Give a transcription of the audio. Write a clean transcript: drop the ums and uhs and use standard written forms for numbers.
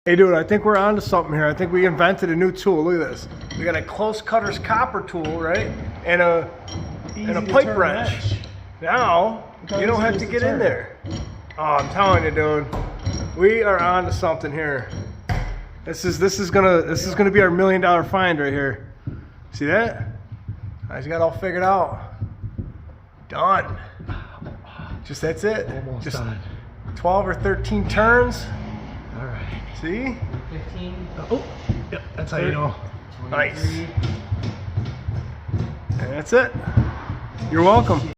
Hey dude, I think we're onto something here. I think we invented a new tool. Look at this. We got a close cutter's copper tool, right? And a pipe wrench. Now you don't have to get in there. Oh, I'm telling you, dude. We are onto something here. This is gonna be our $1 million find right here. See that? I just got it all figured out. Done. Just that's it. Almost just done. 12 or 13 turns. All right. See? 15. Oh, yep. That's how you know. Nice. And that's it. You're welcome.